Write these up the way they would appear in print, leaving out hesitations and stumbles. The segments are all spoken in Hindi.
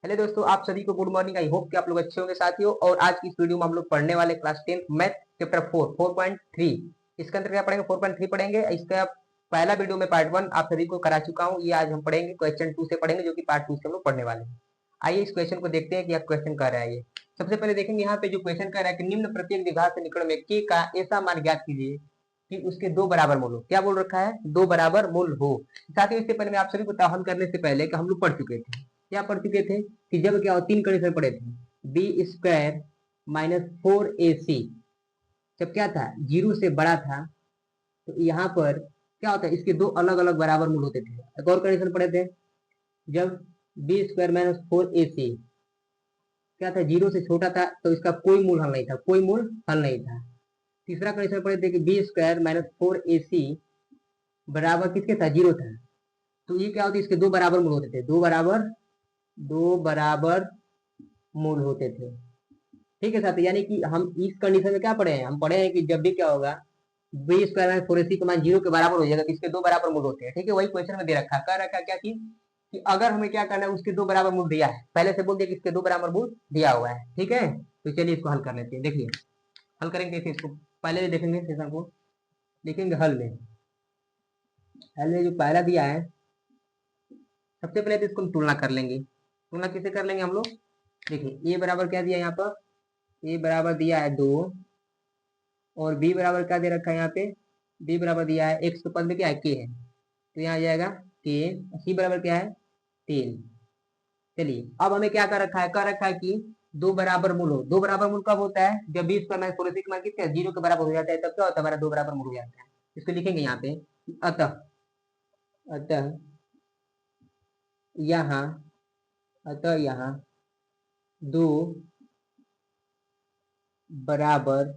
हेलो दोस्तों, आप सभी को गुड मॉर्निंग। आई होप कि आप लोग अच्छे होंगे साथियों। और आज की इस वीडियो में हम लोग पढ़ने वाले क्लास 10 मैथ चैप्टर 4.3। इसके अंदर क्या पढ़ेंगे? 4.3 पढ़ेंगे। इसका पहला वीडियो में पार्ट 1 आप सभी को करा चुका हूँ। ये आज हम पढ़ेंगे क्वेश्चन 2 से पढ़ेंगे, जो कि पार्ट 2 से हम लोग पढ़ने वाले हैं। आइए इस क्वेश्चन को देखते हैं कि आप क्वेश्चन कर रहा है। ये सबसे पहले देखेंगे यहाँ पे जो क्वेश्चन कर रहा है कि निम्न प्रत्येक विभाग से निकट में के का ऐसा मान ज्ञात कीजिए कि उसके दो बराबर मूल हो। क्या बोल रखा है? दो बराबर मूल हो। साथियों, इससे पहले मैं आप सभी को हल करने से पहले कि हम लोग पढ़ चुके थे, क्या पढ़ चुके थे कि जब क्या हो, तीन कंडीशन पढ़े थे। बी स्क्वायर माइनस 4ac जब क्या था, जीरो से बड़ा था, तो यहाँ पर क्या होता है, इसके दो अलग अलग बराबर मूल होते थे। एक और कंडीशन पढ़े थे, जब बी स्क्वायर माइनस 4ac क्या था, जीरो से छोटा था, तो इसका कोई मूल हल नहीं था, कोई मूल हल नहीं था। तीसरा कंडीशन पढ़े थे कि बी स्क्वायर माइनस 4ac बराबर किसके था, जीरो था। तो ये क्या होता है, इसके दो बराबर मूल होते थे, दो बराबर मूल होते थे। ठीक है साथी, यानी कि हम इस कंडीशन में क्या पढ़े हैं, हम पढ़े हैं कि जब भी क्या होगा, बी स्क्वायर माइनस 4ac का मान जीरो के बराबर हो जाएगा, इसके दो बराबर मूल होते हैं। ठीक है, वही क्वेश्चन में दे रखा है, कह रखा है क्या कि अगर हमें क्या करना है, उसके दो बराबर मूल दिया है, पहले से बोल दिया कि इसके दो बराबर मूल दिया हुआ है। ठीक है, तो चलिए इसको हल कर लेते हैं। देखिए हल करेंगे कैसे इसको, पहले देखेंगे सेशन को, देखेंगे हल में जो पहला दिया है, सबसे पहले तो इसको हम तुलना कर लेंगे। तुलना किसे कर लेंगे हम लोग? देखिए ए बराबर क्या दिया यहाँ पर, ए बराबर दिया है 2, और बी बराबर क्या दे रखा है यहाँ पे, बी बराबर दिया है एक्स के पद में क्या है, के है, तो यहाँ आ जाएगा के। सी बराबर क्या है, 3। चलिए अब हमें क्या कर रखा है, कर रखा है कि दो बराबर मूल हो। दो बराबर मूल कब होता है, जब 20 पर थोड़े से मान कितने जीरो के बराबर हो जाता है, तब क्या होता है, हमारा दो बराबर मूल हो जाता है। इसको लिखेंगे यहाँ पे, अतः अतः यहाँ अतः यहाँ दो बराबर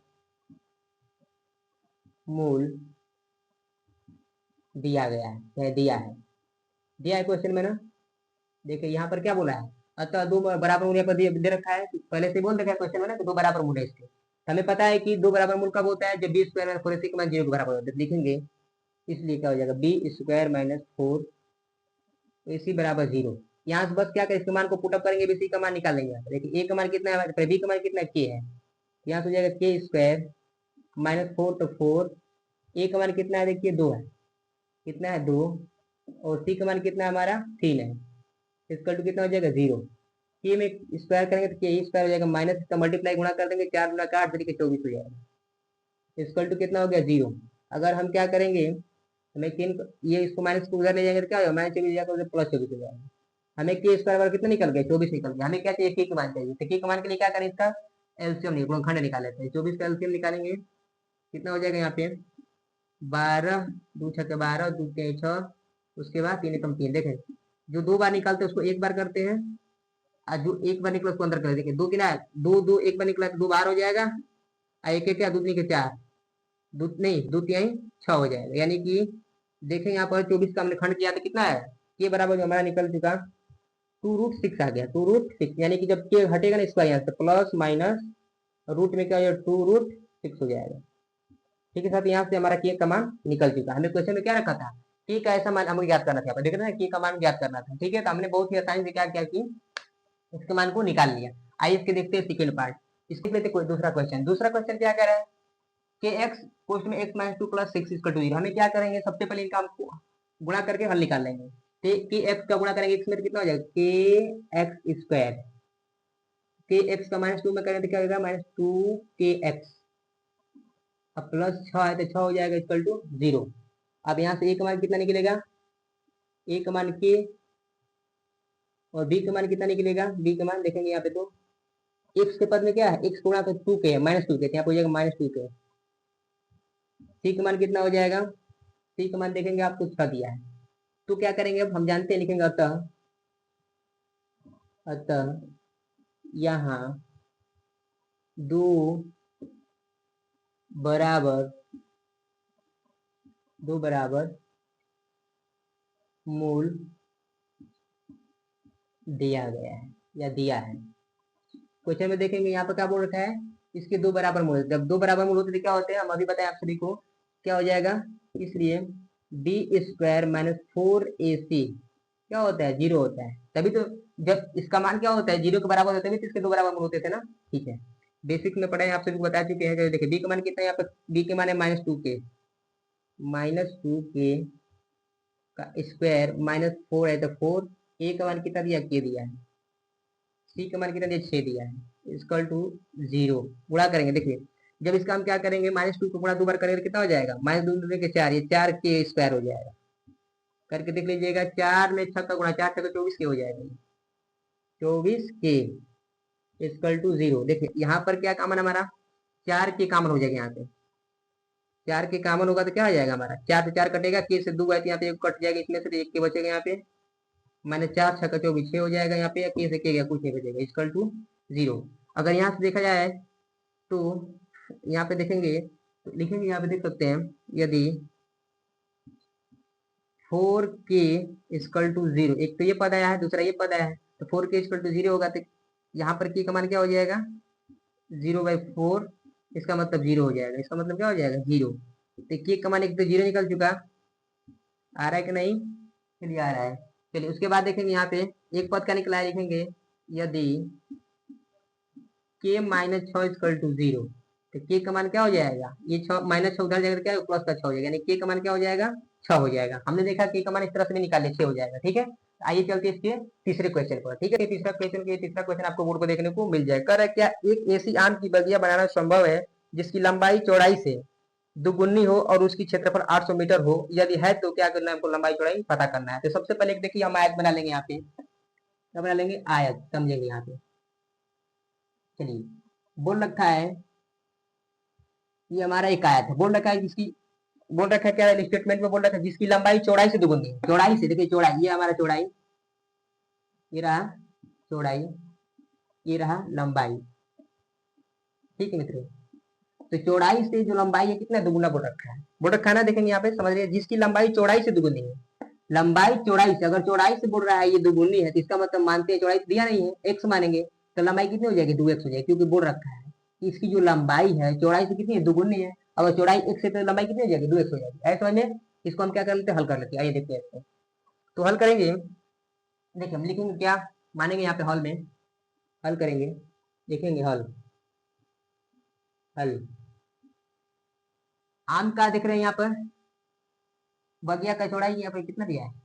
मूल दिया गया है, दिया है क्वेश्चन में ना। देखिए यहाँ पर क्या बोला है, अतः दो बराबर मूल यहाँ पर दे रखा है, पहले से बोल रखा है क्वेश्चन में ना कि दो बराबर मूल है इसके। हमें पता है कि दो बराबर मूल कब होता है, जब बी स्क्वायर माइनस 4ac का मान जीरो के बराबर होता है। लिखेंगे इसलिए क्या हो जाएगा, बी स्क्वायर माइनस 4ac बराबर जीरो। यहाँ से बस क्या करें, इसके मान को पुटअप करेंगे, बी सी का मान निकाल लेंगे। देखिए ए का मान कितना है, बी का मान कितना है, के है। यहाँ से हो जाएगा के स्क्वायर माइनस 4 तो 4, ए का मान कितना है, देखिए 2 है, कितना है 2, और सी का मान कितना है हमारा 3 है। इसका टू कितना हो जाएगा 0। के में स्क्वायर करेंगे तो के स्क्वायर हो जाएगा, माइनस का मल्टीप्लाई गुणा कर देंगे, 4 गुणा 8 तरीके 24 हो जाएगा। इसका टू कितना हो गया 0। अगर हम क्या करेंगे, हमें तीन ये इसको माइनस को उधर ले जाएंगे तो क्या होगा, माइनस 24 जाकर प्लस 24 हो जाएगा। हमें के स्क्वायर वाला कितना निकल गया, 24 निकल गया। हमें क्या चाहिए, के का मान चाहिए, तो के का मान के लिए क्या करें, इसका एलसीएम नहीं गुणनखंड निकाल लेते हैं। 24 का एलसीएम निकालेंगे, कितना हो जाएगा यहाँ पे 12, दो छक्के 12, दो तिया 6, उसके बाद तीन एकम 3। देखें जो दो बार निकालते हैं उसको एक बार करते हैं, और जो एक बार निकला उसको अंदर कर देंगे। दो किना है, दो दो एक बार निकला तो दो बार हो जाएगा, और एक एक क्या, दो तीन के 4, दो नहीं दो तिहाई 6 हो जाएगा। यानी कि देखें यहाँ पर 24 का हमने खंड किया तो कितना है, के बराबर जो हमारा निकल चुका 2√6 आ गया। 2√6 यानी कि जब के हटेगा ना इसका, यहाँ से प्लस माइनस रूट में क्या हो जाएगा, 2√6 हो जाएगा। ठीक है साथ, यहाँ से हमारा के का मान निकल चुका। हमें क्वेश्चन में क्या रखा था, के का ऐसा मान हमें ज्ञात करना था, देख रहे हैं के का मान ज्ञात करना था। ठीक है, तो हमने बहुत ही आसानी से क्या किया कि इसके मान को निकाल लिया। आइए इसके देखते हैं सेकेंड पार्ट। इसके लेते कोई दूसरा क्वेश्चन। दूसरा क्वेश्चन क्या कह रहा है कि एक्स पोस्ट में एक्स माइनस 2 प्लस 6 इसका 2 हमें क्या करेंगे, सबसे पहले इनका हमको गुणा करके हल निकाल लेंगे। तो के एक्स का गुणा करेंगे, इसमें कितना हो जाएगा, के एक्स स्क्वायर, के एक्स का माइनस 2 में करेंगे तो क्या होगा, माइनस 2 के एक्स, अब प्लस 6 है तो 6 हो जाएगा इक्वल टू 0। अब यहाँ से ए का मान कितना निकलेगा, ए का मान के, और बी का मान कितना निकलेगा, बी का मान देखेंगे यहाँ पे तो एक्स के पद में क्या है, एक्स गुणा तो 2 के माइनस 2 के, यहाँ पे हो जाएगा माइनस 2 के। सी का मान कितना हो जाएगा, सी का मान देखेंगे आपको 6 दिया है। तो क्या करेंगे, अब हम जानते हैं, लिखेंगे अतः अतः यहाँ दो बराबर मूल दिया गया है या दिया है। क्वेश्चन में देखेंगे यहाँ पर क्या बोल रखा है, इसके दो बराबर मूल। जब दो बराबर मूल होते हैं क्या होते हैं, हम अभी बताएं आप सभी को क्या हो जाएगा। इसलिए बी स्क्वायर माइनस 4ac क्या होता है, जीरो होता है। तभी तो जब इसका मान क्या होता है, 0 के बराबर होते हैं तो इसके 2 बराबर मूल होते थे ना। ठीक है, बेसिक में पढ़े आप सभी को बता चुके हैं। देखिए बी का मान कितना है यहाँ पर, बी के मान है -2k, -2k का स्क्वायर -4 है तो 4, ए का मान कितना दिया, के दिया है, सी का मान कितना दिया, 6 दिया है, इक्वल टू 0। गुणा करेंगे, देखिए जब इसका हम क्या करेंगे, -2 को गुणा 2 बार करेंगे कितना हो जाएगा, -2 के 4, ये 4 के स्क्वायर हो जाएगा। करके देख लीजिएगा, 4 में 6 का गुणा, 4 6 24 के हो जाएगा, 24 के इक्वल टू 0। देखिए यहाँ पर क्या कॉमन हमारा, 4 के कॉमन हो जाएगा, यहाँ पे 4 के कॉमन होगा तो क्या आ जाएगा हमारा, 4 से 4 कटेगा, के से 2 है तो यहाँ पे एक कट जाएगा, इसमें से एक के बचेगा यहाँ पे, -4 6 का 24 6 हो जाएगा यहाँ पे, के से के गया कुछ नहीं बचेगा, इक्वल टू 0। अगर यहाँ से देखा जाए तो यहाँ पे देखेंगे तो लिखेंगे, यहाँ पे देख सकते हैं, यदि 4k इक्वल टू 0, एक तो ये पद आया है, दूसरा ये पद आया है, तो 4k इक्वल टू 0 होगा तो यहाँ पर k का मान क्या हो जाएगा, 0/4, इसका मतलब 0 हो जाएगा, इसका मतलब क्या हो जाएगा, 0। तो k का मान एक तो 0 निकल चुका, आ रहा है कि नहीं, चलिए आ रहा है। चलिए उसके बाद देखेंगे यहाँ पे एक पद का निकला है, लिखेंगे यदि k -6 इक्वल टू 0, तो k का मान क्या हो जाएगा, ये -6 उधर जाएगा क्या, प्लस का 6 हो जाएगा, यानी k का मान क्या हो जाएगा, 6 हो जाएगा। हमने देखा k का मान इस तरह से भी निकाले, 6 हो जाएगा। ठीक है, आइए चलते हैं इसके तीसरे क्वेश्चन पर। ठीक है, तीसरा क्वेश्चन आपको बोर्ड पर देखने को मिल जाएगा। कह रहा है क्या एक ऐसी आम की बगिया बनाना संभव है जिसकी लंबाई चौड़ाई से दुगुनी हो और उसकी क्षेत्रफल 800 मीटर हो, यदि है तो क्या करना है, हमको लंबाई चौड़ाई पता करना है। तो सबसे पहले देखिए हम आयत बना लेंगे, यहाँ पे क्या बना लेंगे, आयत, समझेंगे यहाँ पे। चलिए बोल रखा है, ये हमारा एक आयत है, बोल रखा है जिसकी, बोल रखा है क्या स्टेटमेंट में, बोल रखा है जिसकी लंबाई चौड़ाई से दुगुनी है, चौड़ाई से, देखिए चौड़ाई, ये हमारा चौड़ाई, ये रहा चौड़ाई, ये रहा लंबाई। ठीक है मित्रों, तो चौड़ाई से जो लंबाई है कितना दुगुना बोल रखा है, बोल रखा है ना, देखेंगे यहाँ पे समझ रहे, जिसकी लंबाई चौड़ाई से दुगुनी है, लंबाई चौड़ाई से, अगर चौड़ाई से बोल रहा है ये दुगुनी है तो इसका मतलब मानते हैं, चौड़ाई दिया नहीं है, x मानेंगे तो लंबाई कितनी हो जाएगी, 2x हो जाएगी, क्योंकि बोल रखा है कि इसकी जो लंबाई है चौड़ाई से कितनी है, दुगुनी है। अगर चौड़ाई x है तो लंबाई कितनी हो जाएगी, 2x हो जाएगी। ऐसे समझ में, इसको हम क्या कर लेते हैं, हल कर लेते हैं। आइए देखते हैं इसको, तो हल करेंगे, देखिए हम लिखेंगे क्या, मानेंगे यहाँ पे हल में, हल करेंगे, देखेंगे हल, हल आम का देख रहे हैं यहाँ पर, बगिया का चौड़ाई यहाँ पे कितना दिया है,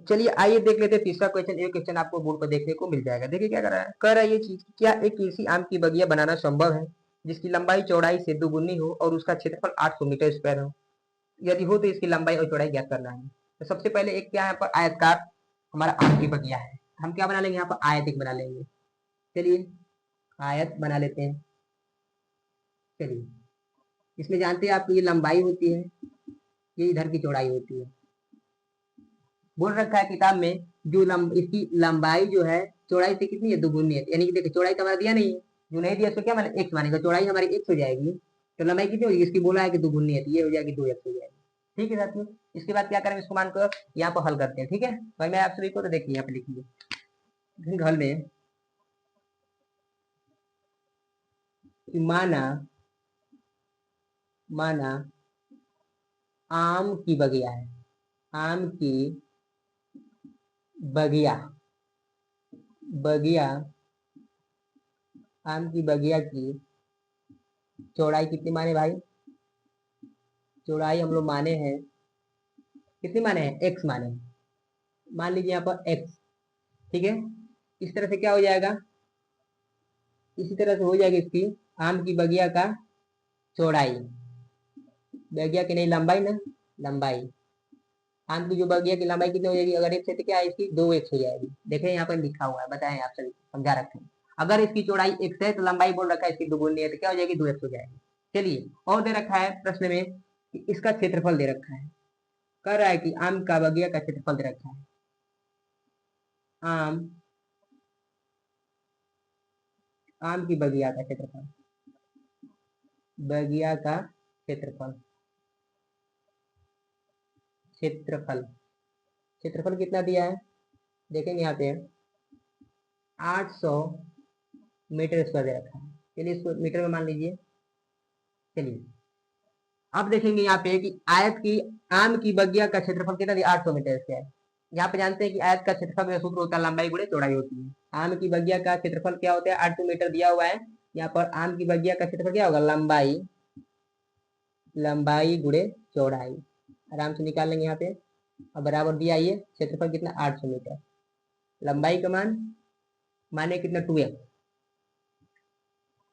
चलिए आइए देख लेते हैं तीसरा क्वेश्चन। एक क्वेश्चन आपको बोर्ड पर देखने को मिल जाएगा। देखिए क्या कर रहा है, कह रहा है ये चीज, क्या एक कृषि आम की बगिया बनाना संभव है जिसकी लंबाई चौड़ाई से दुगुनी हो और उसका क्षेत्रफल 800 मीटर स्क्वायर हो, यदि हो तो इसकी लंबाई और चौड़ाई ज्ञात करना है। तो सबसे पहले एक क्या है, यहाँ पर आयतकार हमारा आम की बगिया है, हम क्या बना लेंगे, यहाँ पर आयत एक बना लेंगे। चलिए आयत बना लेते हैं। चलिए इसमें जानते हैं आप, ये लंबाई होती है, ये इधर की चौड़ाई होती है। बोल रखा है किताब में, जो इसकी लंबाई जो है चौड़ाई से कितनी है, दुगुनी है, यानी कि देखिए चौड़ाई तो हमारा दिया नहीं है, जो नहीं दिया उसको क्या माने, एक्स मानेगा, चौड़ाई हमारी एक्स हो जाएगी, तो लंबाई कितनी होगी, इसकी बोला है कि दुगुनी है, तो ये हो जाएगी 2x हो जाएगी। ठीक है साथियों, इसके बाद क्या करेंगे, इसको मानकर यहाँ पर हल करते हैं। ठीक है भाई, मैं आप सभी को तो देखिए यहाँ पे लिखिए हल में, माना, माना आम की बगिया है, आम की बगिया, बगिया, आम की बगिया की चौड़ाई कितनी माने भाई, चौड़ाई हम लोग माने हैं, कितनी माने हैं, एक्स माने हैं, मान लीजिए यहाँ पर एक्स। ठीक है, इस तरह से क्या हो जाएगा, इसी तरह से हो जाएगी इसकी आम की बगिया का चौड़ाई, बगिया की नहीं लंबाई ना, लंबाई, आम की जो बगिया की लंबाई कितनी हो जाएगी, अगर एक्स है तो क्या है, इसकी 2x हो जाएगी। देखें यहाँ पर लिखा हुआ है, बताएं आप सभी समझा रखे हैं, अगर इसकी चौड़ाई x है तो लंबाई बोल रखा है इसकी दुगुनी है, तो क्या हो जाएगी, 2x हो जाएगी। चलिए और दे रखा है प्रश्न में कि इसका क्षेत्रफल दे रखा है, कह रहा है कि आम का बगिया का क्षेत्रफल दे रखा है, आम, आम की बगिया का क्षेत्रफल, बगिया का क्षेत्रफल, क्षेत्रफल, क्षेत्रफल कितना दिया है, देखेंगे यहाँ पे 800 मीटर स्क्वायर दे रखा है। चलिए इसको मीटर में मान लीजिए। चलिए अब देखेंगे यहाँ पे कि आयत की आम की बगिया का क्षेत्रफल कितना दिया, 800 मीटर स्क्वायर। यहाँ पे जानते हैं कि आयत का क्षेत्रफल का सूत्र होता है लंबाई गुणे चौड़ाई होती है। आम की बगिया का क्षेत्रफल क्या होता है, 800 मीटर दिया हुआ है। यहाँ पर आम की बगिया का क्षेत्रफल क्या होगा, लंबाई, लंबाई गुणे चौड़ाई। आराम से निकाल लेंगे यहाँ पे। अब बराबर दिया, ये क्षेत्रफल कितना, 800 मीटर। लंबाई का मान माने कितना, 2x,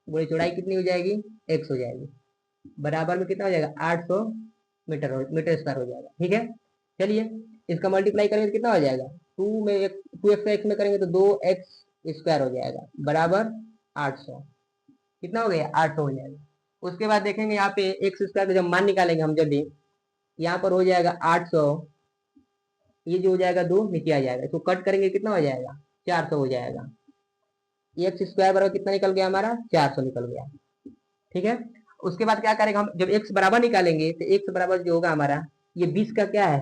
गुणे चौड़ाई कितनी हो जाएगी, x हो जाएगी। बराबर में कितना हो जाएगा, 800 मीटर स्क्वायर हो जाएगा। ठीक है, चलिए इसका मल्टीप्लाई करेंगे तो कितना हो जाएगा, 2x एक्स में करेंगे तो 2x स्क्वायर हो जाएगा बराबर 800। कितना हो गया, 800 हो जाएगा। उसके बाद देखेंगे यहाँ पे एक्स स्क्वायर का जब मान निकालेंगे हम, जब भी यहाँ पर हो जाएगा 800, ये जो हो जाएगा 2 नीचे आ जाएगा, इसको कट करेंगे कितना हो जाएगा, 400 हो जाएगा। एक्स स्क्वायर बराबर कितना निकल गया हमारा, 400 निकल गया। ठीक है, उसके बाद क्या करेंगे हम, जब एक्स बराबर निकालेंगे तो एक्स बराबर जो होगा हमारा, ये 20 का क्या है,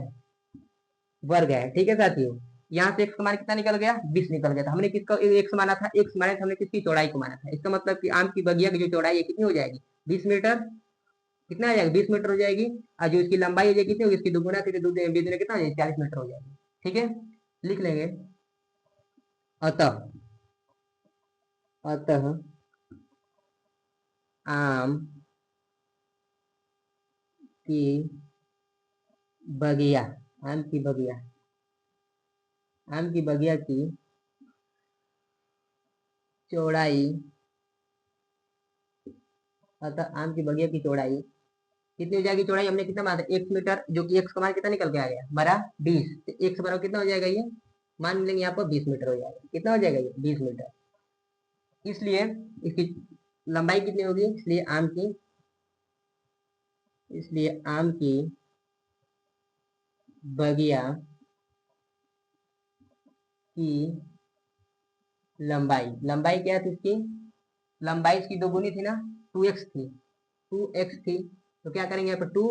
वर्ग है। ठीक है साथियों, यहाँ से एक्स का मान कितना निकल गया, 20 निकल गया। तो हमने किसका एक्स माना था, एक्स माने थे हमने किसकी, चौड़ाई को माना था। इसका मतलब कि आम की बगिया की जो चौड़ाई है कितनी हो जाएगी, 20 मीटर। कितना आ जाएगा, 20 मीटर हो जाएगी। और जो इसकी लंबाई हो जाएगी कितनी होगी, इसकी दुगुना थी, तो 20 कितना हो जाएगी, 40 मीटर हो जाएगी। ठीक है, लिख लेंगे। अतः अतः आम की बगिया, आम की बगिया, आम की बगिया की चौड़ाई, अतः आम की बगिया की चौड़ाई कितनी हो जाएगी, चौड़ाई हमने कितना माना था, 1 मीटर, जो कि एक्स का मान कितना निकल के आ गया, बड़ा 20। तो एक्स बराबर कितना हो जाएगा, ये मान लेंगे यहाँ पर 20 मीटर हो जाएगा। कितना हो जाएगा ये, 20 मीटर। इसलिए इसकी लंबाई कितनी होगी, इसलिए आम की बगिया की लंबाई, लंबाई क्या थी इसकी, लंबाई इसकी दोगुनी थी ना, 2x थी, 2x थी। तो क्या करेंगे यहाँ पर 2,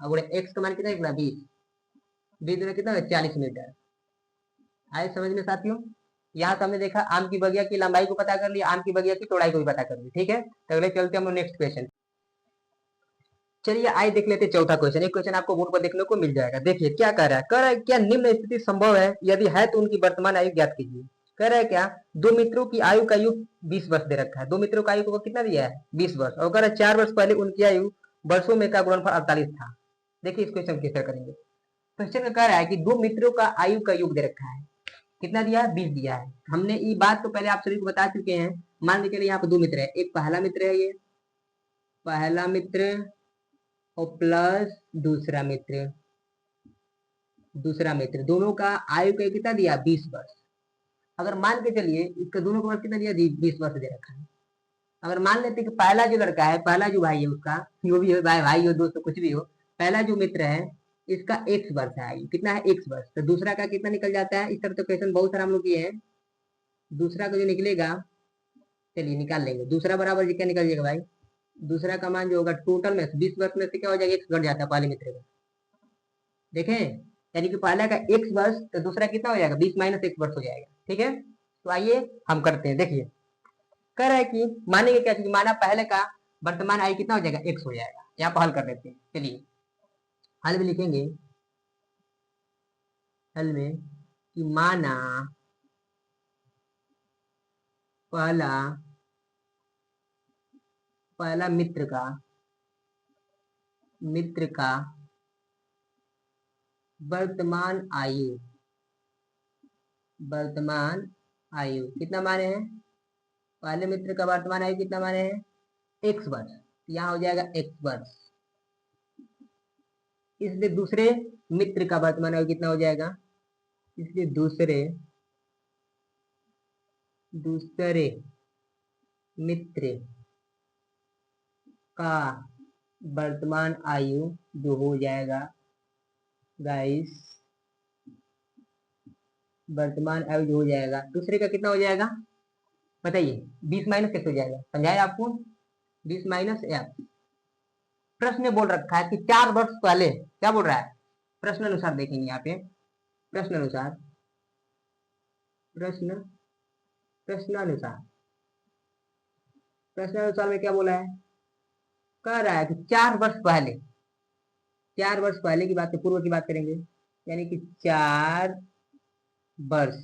और एक्स का मान कितना निकला, 20, 20 में कितना, 40 मीटर। आए समझ में साथियों। यहाँ से हमने देखा आम की बगिया की लंबाई को पता कर लिया, आम की बगिया की चौड़ाई को भी पता कर ली। ठीक है, तो अगले चलते हम नेक्स्ट क्वेश्चन। चलिए आइए देख लेते हैं चौथा क्वेश्चन। एक क्वेश्चन आपको बोर्ड पर देखने को मिल जाएगा। देखिए क्या कह रहा है, कह रहा है क्या निम्न स्थिति संभव है, यदि है तो उनकी वर्तमान आयु ज्ञात कीजिए। कह रहा है क्या, दो मित्रों की आयु का युग 20 वर्ष दे रखा है। दो मित्रों का आयु को कितना दिया है, 20 वर्ष। और कह रहा है 4 वर्ष पहले उनकी आयु वर्षों में का गुणनफल 48 था। देखिए इस क्वेश्चन कैसे करेंगे। क्वेश्चन में कह रहा है कि दो मित्रों का आयु का युग दे रखा है, कितना दिया है, 20 दिया है। हमने ये बात तो पहले आप सभी को बता चुके हैं। मान लीजिए यहाँ पे दो मित्र है, एक पहला मित्र है, ये पहला मित्र, और प्लस दूसरा मित्र, दोनों का आयु का कितना दिया, 20 वर्ष। अगर मान के चलिए इसका दोनों का वर्ष कितना दिया, 20 वर्ष दे रखा है। अगर मान लेते कि पहला जो लड़का है, पहला जो भाई है उसका, जो भी हो, भाई हो, दोस्त, कुछ भी हो, पहला जो मित्र है इसका x वर्ष है आयु, कितना है, x वर्ष। तो दूसरा का कितना निकल जाता है, इस तरह तो क्वेश्चन बहुत सारा हम लोग किए हैं। दूसरा का जो निकलेगा, चलिए निकाल लेंगे। दूसरा बराबर जी क्या निकल जाएगा भाई, दूसरा का मान जो होगा टोटल में 20 वर्ष में से क्या हो जाएगा, एक्स घट जाता है पहले मित्र का। देखें, यानी कि पहला का एक्स वर्ष, तो दूसरा कितना हो जाएगा, 20 माइनस एक्स वर्ष हो जाएगा। ठीक है, तो आइए हम करते हैं। देखिए कह रहा है कि मानेंगे क्या चीज, माना पहले का वर्तमान आयु कितना हो जाएगा, एक्स हो जाएगा। यहाँ पर हल कर लेते हैं। चलिए हल में लिखेंगे, हल में कि माना पहला पहला मित्र का वर्तमान आयु कितना माने हैं, पहले मित्र का वर्तमान आयु कितना माने हैं, एक्स वर्ष। यहाँ हो जाएगा एक्स वर्ष। इसलिए दूसरे मित्र का वर्तमान आयु कितना हो जाएगा, इसलिए दूसरे मित्र का वर्तमान आयु जो हो जाएगा गाइस, वर्तमान आयु जो हो जाएगा दूसरे का कितना हो जाएगा बताइए, 20 माइनस एक्स हो जाएगा। समझाए आपको, 20 माइनस एक्स। प्रश्न में बोल रखा है कि 4 वर्ष पहले, क्या बोल रहा है, प्रश्न अनुसार देखेंगे यहाँ पे, प्रश्न अनुसार प्रश्न प्रश्नानुसार प्रश्नानुसार में क्या बोला है? कह रहा है कि 4 वर्ष पहले, 4 वर्ष पहले की बात, पूर्व की बात करेंगे, यानी कि 4 वर्ष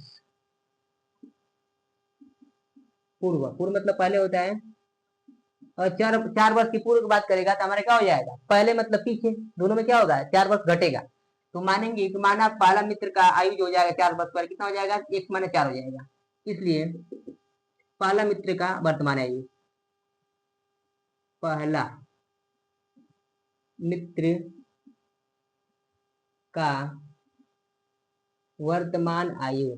पूर्व, पूर्व मतलब पहले होता है, और 4 वर्ष की पूर्व की बात करेगा तो हमारा क्या हो जाएगा? पहले मतलब पीछे, दोनों में क्या होगा? 4 वर्ष घटेगा। तो मानेंगे कि माना पहला मित्र का आयु जो हो जाएगा 4 वर्ष पहले कितना हो जाएगा? 1 - 4 हो जाएगा। इसलिए पहला मित्र का वर्तमान आयु, पहला मित्र का वर्तमान आयु,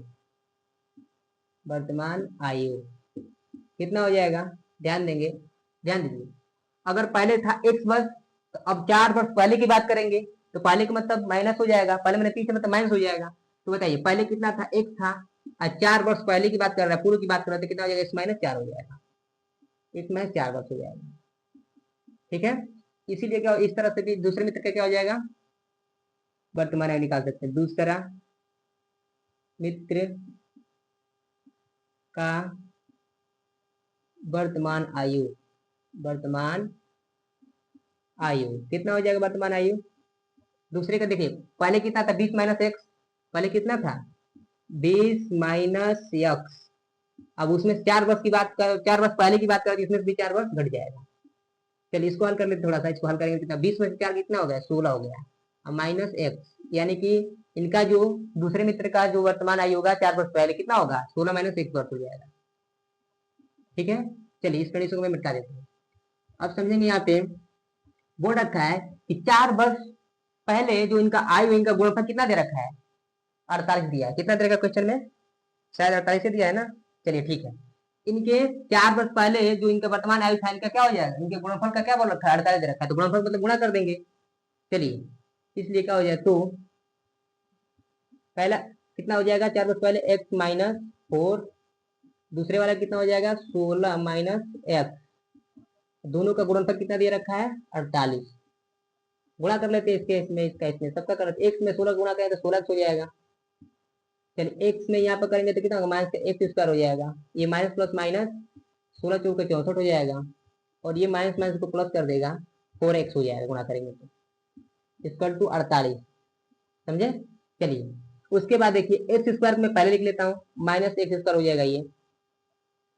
वर्तमान आयु कितना हो जाएगा? ध्यान देंगे, ध्यान दीजिए। अगर पहले था x वर्ष, तो अब 4 वर्ष पहले की बात करेंगे तो पहले का मतलब माइनस हो जाएगा, पहले मैंने पीछे मतलब माइनस हो जाएगा। तो बताइए पहले कितना था? x था, और 4 वर्ष पहले की बात कर रहा है, पूर्व की बात कर रहे थे, कितना हो जाएगा? x - 4 हो जाएगा, x - 4 वर्ष हो जाएगा। ठीक है, इसीलिए क्या, इस तरह से भी दूसरे मित्र का क्या हो जाएगा? वर्तमान आयु निकाल सकते हैं। दूसरा मित्र का वर्तमान आयु, वर्तमान आयु कितना हो जाएगा? वर्तमान आयु दूसरे का देखिए, पहले कितना था? 20 - x, पहले कितना था? 20 - x। अब उसमें 4 वर्ष की बात कर, 4 वर्ष पहले की बात करें, इसमें भी 4 वर्ष घट जाएगा। चलिए इसको हल कर लेते, थोड़ा सा इसको हल करेंगे। कितना? 20 - 4 कितना हो गया? 16 हो गया। अब -x, यानी कि इनका जो दूसरे मित्र का जो वर्तमान आयु होगा 4 वर्ष पहले कितना होगा? 16 - 1 वर्ष हो जाएगा। ठीक है, चलिए इस कंडीशन को मैं मिटा देता हूँ। अब समझेंगे, यहाँ पे बोल रखा है कि 4 वर्ष पहले जो इनका आयु, इनका गुणनफल कितना दे रखा है? 48 दिया है। कितना दे रखा क्वेश्चन में? शायद 48 से दिया है ना। चलिए ठीक है, इनके 4 वर्ष पहले जो इनका वर्तमान आयु था, इनका क्या हो जाएगा? इनके गुणनफल का क्या बोल रखा है? 48 दे रखा है, तो गुणनफल मतलब गुणा कर देंगे। चलिए, इसलिए क्या हो जाए, तो पहला कितना हो जाएगा? 4 वर्ष पहले x - 4, दूसरे वाला कितना हो जाएगा? 16 - x। दोनों का गुणनफल कितना दे रखा है? 48। गुणा कर लेते हैं, इसके इसमें, इसका इसमें, सबका कर लेते। x में 16 गुणा करें तो 16 हो जाएगा। चलिए x में यहाँ पर करेंगे तो कितना होगा? -x² हो जाएगा। ये माइनस प्लस माइनस 16 चौके 64 हो जाएगा, और ये माइनस माइनस को प्लस कर देगा, 4x हो जाएगा गुणा करेंगे तो, इक्वल टू 48। समझे? चलिए उसके बाद देखिए, x² में पहले लिख लेता हूँ, -x² हो जाएगा ये।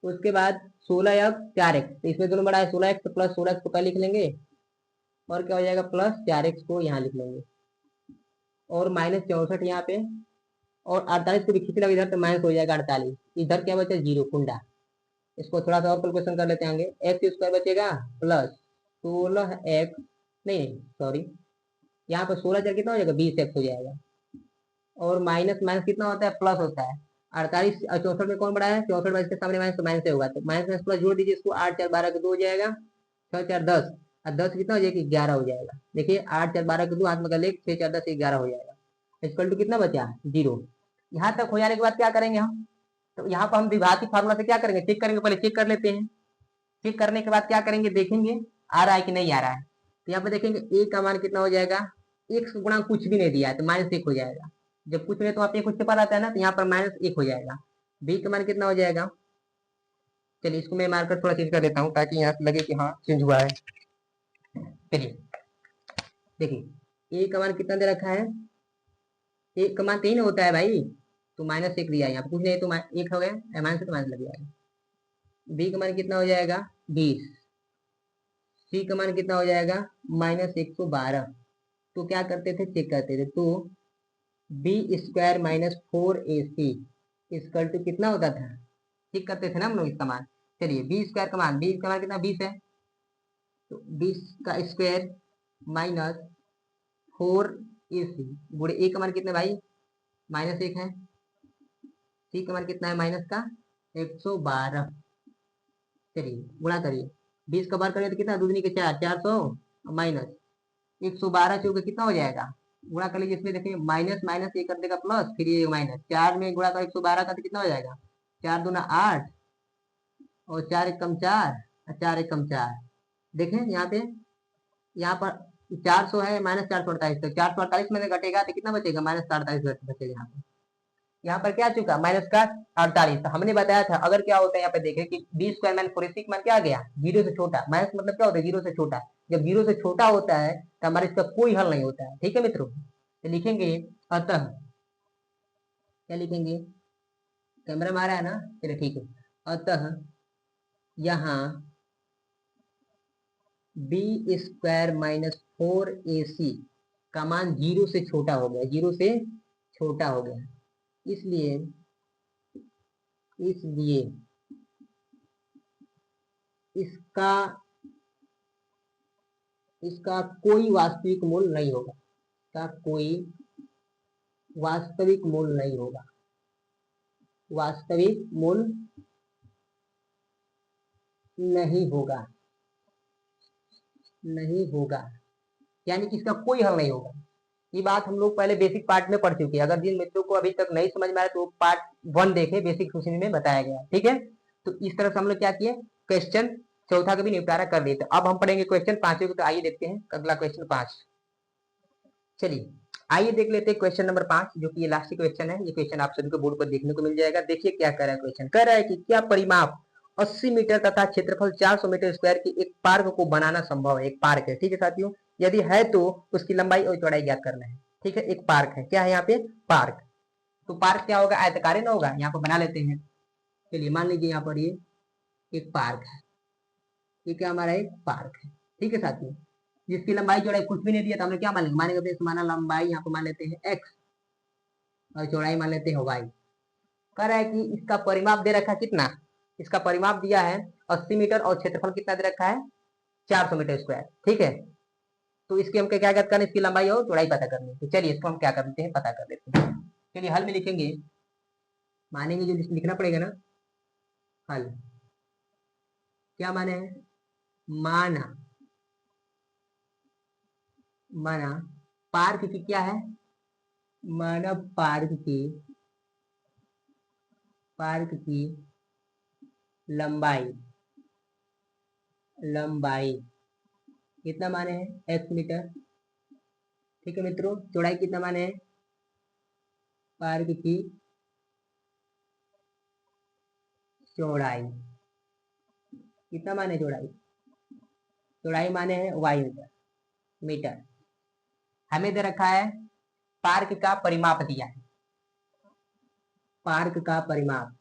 उसके बाद 16x 4x, तो इसमें दोनों बड़ा है, 16x प्लस 16x को पहले लिख लेंगे, और क्या हो जाएगा? प्लस 4x को यहाँ लिख लेंगे, और -64 यहाँ पे, और 48 को भी खींच लो इधर तो माइनस हो जाएगा 48। इधर क्या बचा? 0 कुंडा। इसको थोड़ा सा और कैलकुलेशन कर लेते हैं आगे। x² बचेगा प्लस 16x, नहीं सॉरी, यहाँ पर 16 कितना हो जाएगा? 20x हो जाएगा, और माइनस माइनस कितना होता है? प्लस होता है। 48 और 64 में कौन बड़ा है? 64 इसके सामने माइनस, तो माइनस से होगा, तो माइनस माइनस प्लस जोड़ दीजिए इसको, 8 4 12 के 2 हो जाएगा, 6 4 10, और 10 कितना हो जाएगा? 11 हो जाएगा। देखिए 8 4 12 के 2 हाथ में कर ले, 6 4 10 11 हो जाएगा। इक्वल टू कितना बचा? 0। यहाँ तक हो जाने के बाद क्या करेंगे हम? तो यहाँ पर हम द्विघाती फार्मूला से क्या करेंगे? चेक करेंगे, पहले चेक कर लेते हैं। चेक करने के बाद क्या करेंगे? देखेंगे आ रहा है कि नहीं आ रहा है। तो यहाँ पे देखेंगे a का मान कितना हो जाएगा? x गुणा कुछ भी नहीं दिया है तो -1 हो जाएगा। जब कुछ नहीं तो आप कुछ से पा आता है ना, तो यहाँ पर -1 हो जाएगा। b का मान कितना हो जाएगा? चलिए इसको मैं मार्कर थोड़ा चेंज कर देता हूँ, ताकि यहाँ लगे कि हाँ चेंज हुआ है। चलिए देखिए, a का मान कितना दे रखा है? a का मान 3 होता है भाई, तो -1 दिया है यहाँ पे, कुछ नहीं तो 1 हो गया, माइनस तो माइनस लग जाएगा। b का मान कितना हो जाएगा? 20। c का मान कितना हो जाएगा? -112। तो क्या करते थे? चेक करते थे, तो b² -4ac इक्वल टू कितना होता था? चेक करते थे ना हम लोग इसका मान। चलिए b² का मान, b का मान कितना? 20 है, तो 20 का स्क्वायर माइनस 4ac गुणे a का मान कितना भाई? -1 है। c का मान कितना है? माइनस का 112। चलिए गुणा करिए, 20 का बार करिए तो कितना? दूसरी के 4, 400, माइनस 112 चौके कितना हो जाएगा? गुणा कर लीजिए, इसमें देखिए माइनस माइनस ये कर देगा प्लस, फिर ये माइनस, 4 में गुणा कर 112 का तो कितना हो जाएगा? 4 दूना 8, और 4 एकम 4, और 4 एकम 4। देखें यहाँ पे, यहाँ पर 400 है, -448, तो 448 में से घटेगा तो कितना बचेगा? -48 बचेगा यहाँ पे। यहाँ पर क्या आ चुका माइनस का 48। तो हमने बताया था अगर क्या होता है यहाँ पे देखें कि बी स्क्वायर माइनस 4ac मान क्या आ गया, जीरो से छोटा। माइनस मतलब क्या होता है, जीरो से छोटा। जब जीरो से छोटा होता है तो हमारे इसका कोई हल नहीं होता है। ठीक है मित्रों, तो लिखेंगे अतः, क्या लिखेंगे, कैमरा में आ रहा है ना, चलिए ठीक है। अतः यहाँ बी स्क्वायर माइनस 4ac का मान जीरो से छोटा हो गया, जीरो से छोटा हो गया। इसलिए इसलिए इसका इसका कोई वास्तविक मूल्य नहीं होगा, इसका कोई वास्तविक मूल्य नहीं होगा, वास्तविक मूल्य नहीं होगा, नहीं होगा, यानी कि इसका कोई हल नहीं होगा। ये बात हम लोग पहले बेसिक पार्ट में पढ़ चुके हैं। अगर जिन मित्रों को अभी तक नहीं समझ में आया तो पार्ट 1 देखे, बेसिक क्वेश्चन में बताया गया। ठीक है, तो इस तरह से हम लोग क्या किए, क्वेश्चन चौथा का भी निपटारा कर दिए। तो अब हम पढ़ेंगे क्वेश्चन 5 को। तो आइए देखते हैं अगला क्वेश्चन 5। चलिए आइए देख लेते हैं क्वेश्चन नंबर 5, जो कि ये लास्ट क्वेश्चन है। ये क्वेश्चन आप सभी को बोर्ड पर देखने को मिल जाएगा। देखिए क्या कह रहा है क्वेश्चन, कह रहा है कि क्या परिमाप 80 मीटर तथा क्षेत्रफल 400 मीटर स्क्वायर की एक पार्क को बनाना संभव है। एक पार्क है, ठीक है साथियों, यदि है तो उसकी लंबाई और चौड़ाई ज्ञात करना है। ठीक है, एक पार्क है, क्या है यहाँ पे, पार्क। तो पार्क क्या होगा, आयताकार ना होगा। यहाँ पर बना लेते हैं। चलिए मान लीजिए यहाँ पर ये एक पार्क है, ये क्या हमारा एक पार्क है। ठीक है साथियों, जिसकी लंबाई चौड़ाई कुछ भी नहीं दिया तो हमने क्या मानेंगे, मानेंगे माना लंबाई यहाँ पर मान लेते हैं x और चौड़ाई मान लेते हैं y। कह रहा है कि इसका परिमाप दे रखा है कितना, इसका परिमाप दिया है 80 मीटर और क्षेत्रफल कितना दे रखा है 400 मीटर स्क्वायर। ठीक है, तो इसकी हम क्या करना है, इसकी लंबाई और चौड़ाई पता करनी है। तो चलिए इसको हम क्या कर देते हैं, पता कर देते हैं। चलिए हल में लिखेंगे, मानेंगे जो लिखना पड़ेगा ना, हल क्या माने है, माना माना पार्क की क्या है, माना पार्क की लंबाई लंबाई कितना माने है x मीटर। ठीक है मित्रों, चौड़ाई कितना माने है, पार्क की चौड़ाई कितना माने, चौड़ाई चौड़ाई माने है y मीटर। हमें दे रखा है पार्क का परिमाप दिया है, पार्क का परिमाप,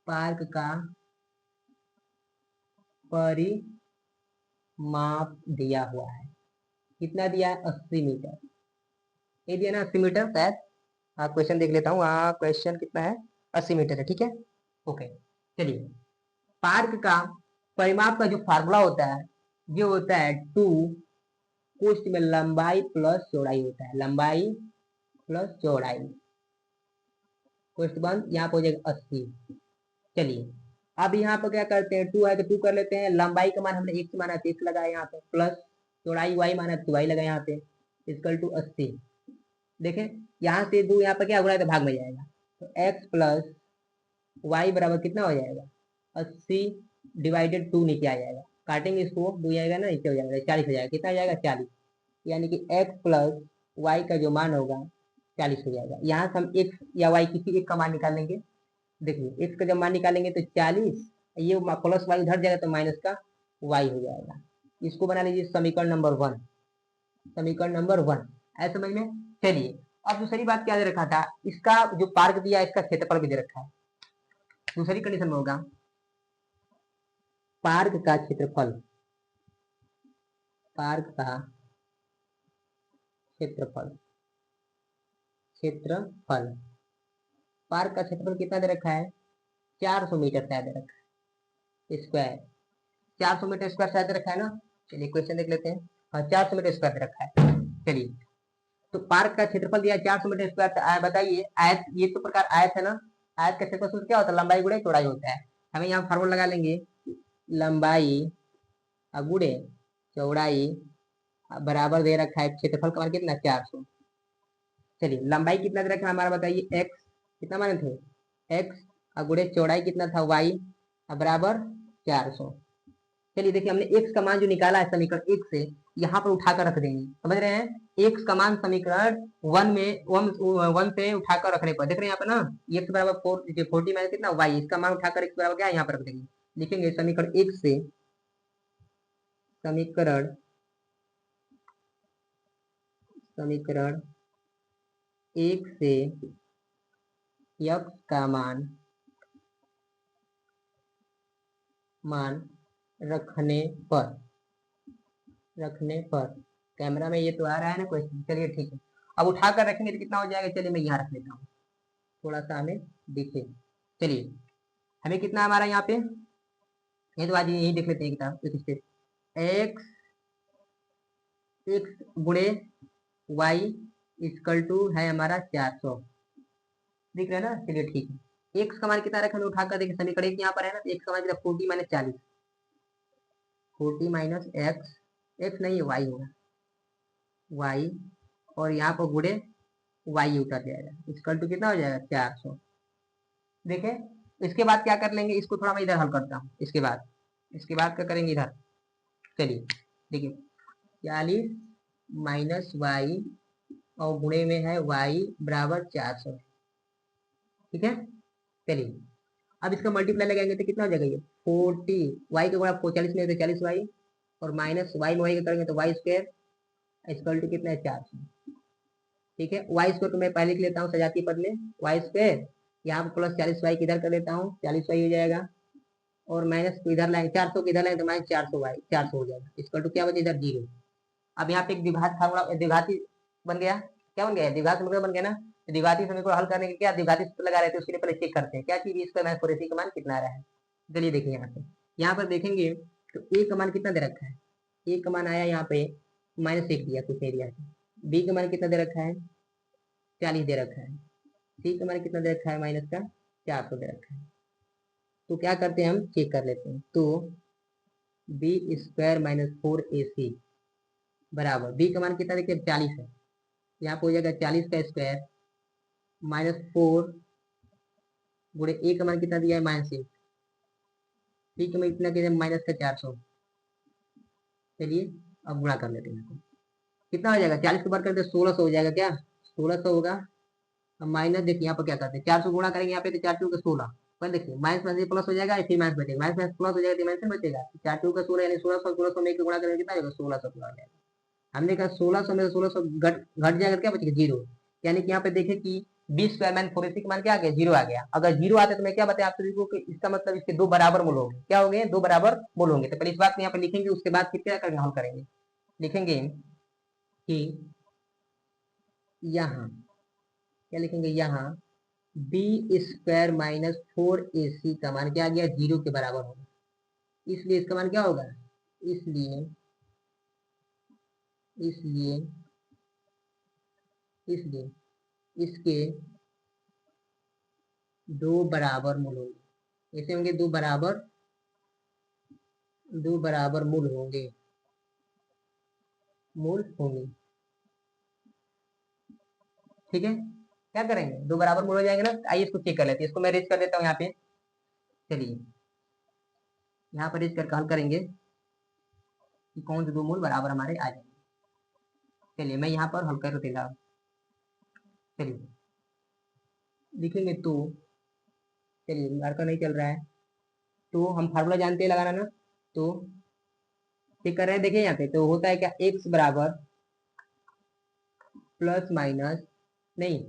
पार्क का परिमाप दिया हुआ है। कितना दिया है, 80 मीटर। ये दिया ना 80 मीटर शायद। हाँ क्वेश्चन देख लेता हूँ, हाँ क्वेश्चन कितना है, 80 मीटर है। ठीक है, ओके। चलिए पार्क का परिमाप का जो फार्मूला होता है ये होता है 2 कोष्ठ में लंबाई प्लस चौड़ाई होता है, लंबाई प्लस चौड़ाई, कोष्ठ बंद, यहाँ पे हो जाएगा 80। चलिए अब यहाँ पर क्या करते हैं, 2 है तो 2 कर लेते हैं। लंबाई का मान हमने x माना तो x लगाया यहाँ पे, प्लस चौड़ाई y माना तो y लगाया यहाँ पे, इक्वल टू 80। देखें यहाँ से 2 यहाँ पर क्या गुणा है तो भाग में जाएगा, तो x प्लस y बराबर कितना हो जाएगा, 80 डिवाइडेड 2 नीचे आ जाएगा। काटेंगे इसको, 2 आएगा ना नीचे हो जाएगा, 40 हो जाएगा। कितना आ जाएगा, 40। यानी कि x प्लस y का जो मान होगा 40 हो जाएगा। यहाँ से हम x या y किसी एक का मान निकालेंगे। देखिए x का जब मान निकालेंगे तो 40, ये प्लस y उधर जाएगा तो माइनस का y हो जाएगा। इसको बना लीजिए समीकरण नंबर 1, समीकरण नंबर 1। ऐसे समझ में। चलिए अब दूसरी बात क्या दे रखा था, इसका जो पार्क दिया है इसका क्षेत्रफल भी दे रखा है। दूसरी कंडीशन में होगा पार्क का क्षेत्रफल, पार्क का क्षेत्रफल, क्षेत्रफल, पार्क का क्षेत्रफल कितना दे रखा है, 400 मीटर शायद दे रखा है स्क्वायर, 400 मीटर स्क्वायर शायद दे रखा है ना। चलिए क्वेश्चन देख लेते हैं। हाँ 400 मीटर स्क्वायर दे रखा है। चलिए तो पार्क का क्षेत्रफल दिया 400 मीटर स्क्वायर। बताइए आयत, ये तो प्रकार आयत है ना, आयत का क्षेत्रफल क्या होता है, लंबाई गुणे चौड़ाई होता है। हमें यहाँ फार्मूला लगा लेंगे, लंबाई गुणे चौड़ाई बराबर दे रखा है क्षेत्रफल का मान कितना, 400। चलिए लंबाई कितना दे रखा है हमारा, बताइए x कितना माने थे, x गुणे चौड़ाई कितना था y बराबर 400। चलिए देखिए हमने x का मान जो निकाला है समीकरण 1 से, यहाँ पर उठाकर रख देंगे, समझ रहे हैं। एक्स का मान समीकरण वन से उठाकर रखने पर देख रहे हैं यहाँ पर ना, एक्स बराबर 40 माइनस कितना वाई, इसका मान उठाकर एक्स बराबर क्या यहाँ पर रख देंगे, लिखेंगे समीकरण एक से, समीकरण समीकरण एक से एक्स का मान रखने पर कैमरा में ये तो आ रहा है ना क्वेश्चन, चलिए ठीक है। अब उठाकर रखेंगे तो कितना हो जाएगा, चलिए मैं यहाँ रख लेता हूँ, थोड़ा सा हमें दिखे। चलिए हमें कितना हमारा यहाँ पे, ये तो आज यही देख लेते हैं किताब, एक स्टेप, एक्स एक्स गुणे वाई इक्वल टू है हमारा 400, दिख रहा है ना। चलिए ठीक है, एक्स का मान कितना रखें उठाकर देखिए, समीकरण एक यहाँ पर है ना, तो एक्स का मान कितना 40 माइनस 40, 40 माइनस एक्स, एक्स नहीं है वाई होगा, वाई, और यहाँ पर गुणे वाई उतर जाएगा, इक्वल टू कितना हो जाएगा 400। देखे इसके बाद क्या कर लेंगे, इसको थोड़ा मैं इधर हल करता हूँ, इसके बाद क्या करेंगे इधर, चलिए देखिए 40 माइनस वाई और गुणे में है वाई बराबर 400, ठीक है। चलिए अब इसका मल्टीप्लाई लगाएंगे तो कितना हो जाएगा, ये 40 वाई का गुणा 40 में तो 40 वाई, और माइनस वाई में वाई का करेंगे तो वाई स्क्वायर इक्वल टू कितना है 400, ठीक है। वाई स्क्वायर को मैं पहले लिख लेता हूँ सजाती पद में, वाई स्क्वायर यहाँ पर प्लस 40 वाई किधर कर देता हूँ, 40 वाई हो जाएगा, और माइनस को इधर लाएंगे 400 को इधर लाएंगे तो माइनस 400 वाई 400 हो जाएगा, इक्वल टू क्या बचे इधर 0। अब यहाँ पे एक द्विघात फार्मूला द्विघाती बन गया, क्या बन गया, द्विघात समीकरण बन गया ना। तो द्विघाती समीकरण हल करने के क्या द्विघाती सूत्र लगा रहे थे, उसके लिए पहले चेक करते हैं क्या चीज, इसका माइनस 4ac का मान कितना आ रहा है। चलिए देखिए यहाँ पर देखेंगे तो ए का मान कितना दे रखा है, ए का मान आया यहाँ पे -1 दिया, कुछ नहीं दिया, बी का मान कितना दे रखा है 40 दे रखा है, सी का मान कितना दे रखा है माइनस का 400 दे रखा है। तो क्या करते हैं हम चेक कर लेते हैं, तो बी स्क्वायर माइनस 4ac बराबर, बी का मान कितना देखिए 40 है, यहाँ पे हो जाएगा 40 का स्क्वायर -4 गुणे ए का मान कितना दिया है -1, सी का मान कितना किया माइनस का 400। चलिए अब गुणा कर लेते हैं, कितना हो जाएगा 40 को बार करते 1600 हो जाएगा, क्या 1600 होगा। अब माइनस देखिए यहाँ पर क्या करते हैं, 400 गुणा करेंगे यहाँ पे तो 4 टू का 16, पर देखिए माइनस में प्लस हो जाएगा, फिर माइनस बचेगा, माइनस में प्लस हो जाएगा, माइनस बचेगा, 4 टू का 16 यानी 1600, 1600 में गुणा करेंगे कितना होगा 1600 पूरा हो जाएगा। हमने कहा 1600 में 1600 घट जाएगा, क्या बचेगा 0, यानी कि यहाँ पे देखे कि 20 स्क्वायर माइनस 4ac का मान क्या आ गया 0 आ गया। अगर 0 आते तो मैं क्या बताया आप सभी को कि इसका मतलब इसके दो बराबर मूल होंगे, क्या हो गए दो बराबर मूल होंगे। तो पहले इस बात को यहाँ पे लिखेंगे, उसके बाद फिर क्या करके हल करेंगे, लिखेंगे कि यहाँ क्या लिखेंगे, यहाँ बी स्क्वायर माइनस 4ac का मान क्या आ गया 0 के बराबर होगा, इसलिए इसका मान क्या होगा, इसलिए इसलिए इसलिए इसके दो बराबर मूल होंगे, ऐसे होंगे दो बराबर मूल होंगे, ठीक है। क्या करेंगे दो बराबर मूल हो जाएंगे ना, आइए इसको चेक कर लेते हैं, इसको मैं रेज कर देता हूँ यहाँ पे। चलिए यहाँ पर रेज करके हल करेंगे कि कौन से दो मूल बराबर हमारे आ जाएंगे। चलिए मैं यहाँ पर हल कर देता हूँ, चलिए लिखेंगे तो, चलिए लड़का नहीं चल रहा है, तो हम फार्मूला जानते हैं लगाना ना, तो चेक कर रहे हैं, देखिए यहाँ पे तो होता है क्या एक्स बराबर प्लस माइनस नहीं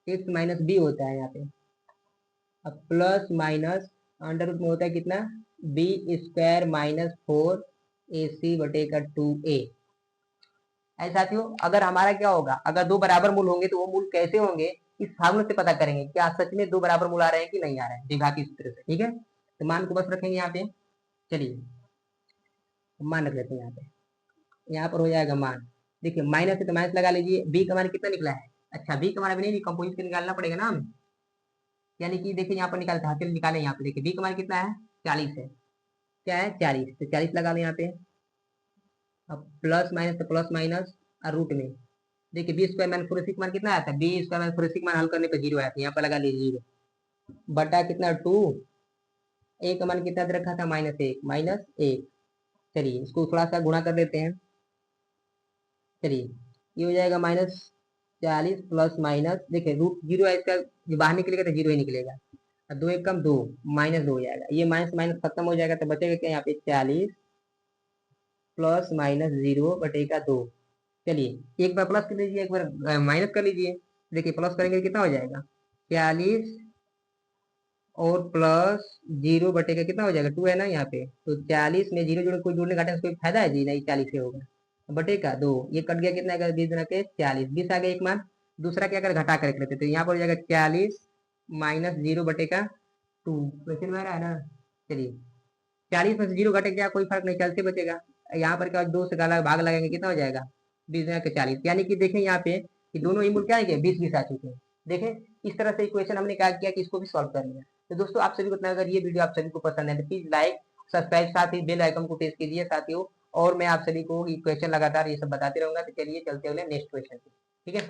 एक्स माइनस बी होता है यहाँ पे, अब प्लस माइनस अंडर रूट में होता है कितना बी स्क्वायर माइनस 4ac बटे का 2a। ऐसा साथियों अगर हमारा क्या होगा, अगर दो बराबर मूल होंगे तो वो मूल कैसे होंगे, इस फार्मूले से पता करेंगे क्या सच में दो बराबर मूल आ रहे हैं कि नहीं आ रहे हैं द्विघाती सूत्र से, ठीक है। तो मान को बस रखेंगे यहाँ पे, चलिए मान रख लेते हैं यहाँ पर हो जाएगा मान, देखिए माइनस है तो माइनस लगा लीजिए, बी का मान कितना निकला है, अच्छा बी का मान अभी नहीं कंपोजिट के निकालना पड़ेगा ना हमें, यानी कि देखिए यहाँ पर निकालते हैं, निकाले यहाँ पे देखिए बी का मान कितना है 40 है, क्या है 40, तो 40 लगा लो यहाँ पे। अब प्लस माइनस तो प्लस माइनस और रूट में देखिए बी स्क्वायर माइनस 4ac मान कितना आया था, बी स्क्वायर माइनस 4ac मान हल करने पे 0 आया था, यहाँ पर लगा लीजिए 0 बटा कितना 2, ए का मान कितना दे रखा था -1 -1, चलिए इसको थोड़ा सा गुणा कर देते हैं। चलिए ये हो जाएगा -40 प्लस माइनस, देखिए रूट जीरो है इसका, जो बाहर निकलेगा तो जीरो ही निकलेगा। और 2 एक कम 2, -2 हो जाएगा। ये माइनस माइनस खत्म हो जाएगा तो बचेगा क्या यहाँ पे 40 प्लस माइनस 0/2। चलिए एक बार प्लस कर लीजिए, एक बार माइनस कर लीजिए। देखिए प्लस करेंगे कितना हो जाएगा 40 और प्लस 0/का कितना हो जाएगा 2 है ना यहाँ पे, तो 40 में 0 जोड़ कोई जोड़ने घटाने से कोई फायदा है जी नहीं, 40 से होगा बटे का 2, ये कट गया कितना आएगा 20 के 40, 20 आ गया एक मान। दूसरा क्या कर घटा कर लेते तो यहाँ पर हो जाएगा 40 माइनस 0/2, क्वेश्चन में आ रहा है ना। चलिए 40 में से 0 घटे क्या, कोई फर्क नहीं, 40 से बचेगा। यहाँ पर क्या 2 से गाला भाग लगाएंगे कितना हो जाएगा 20 के 40, यानी कि देखें यहाँ पे कि दोनों ही मूल क्या है 20 20 आ चुके हैं। देखें इस तरह से इक्वेशन हमने क्या किया कि इसको भी सॉल्व कर लिया। तो दोस्तों आप सभी को इतना, अगर ये वीडियो आप सभी को पसंद है तो प्लीज लाइक सब्सक्राइब, साथ ही बेल आइकन को प्रेस कीजिए साथियों। और मैं आप सभी को क्वेश्चन लगातार ये सब बताते रहूंगा। तो चलिए चलते अगले नेक्स्ट क्वेश्चन पे, ठीक है।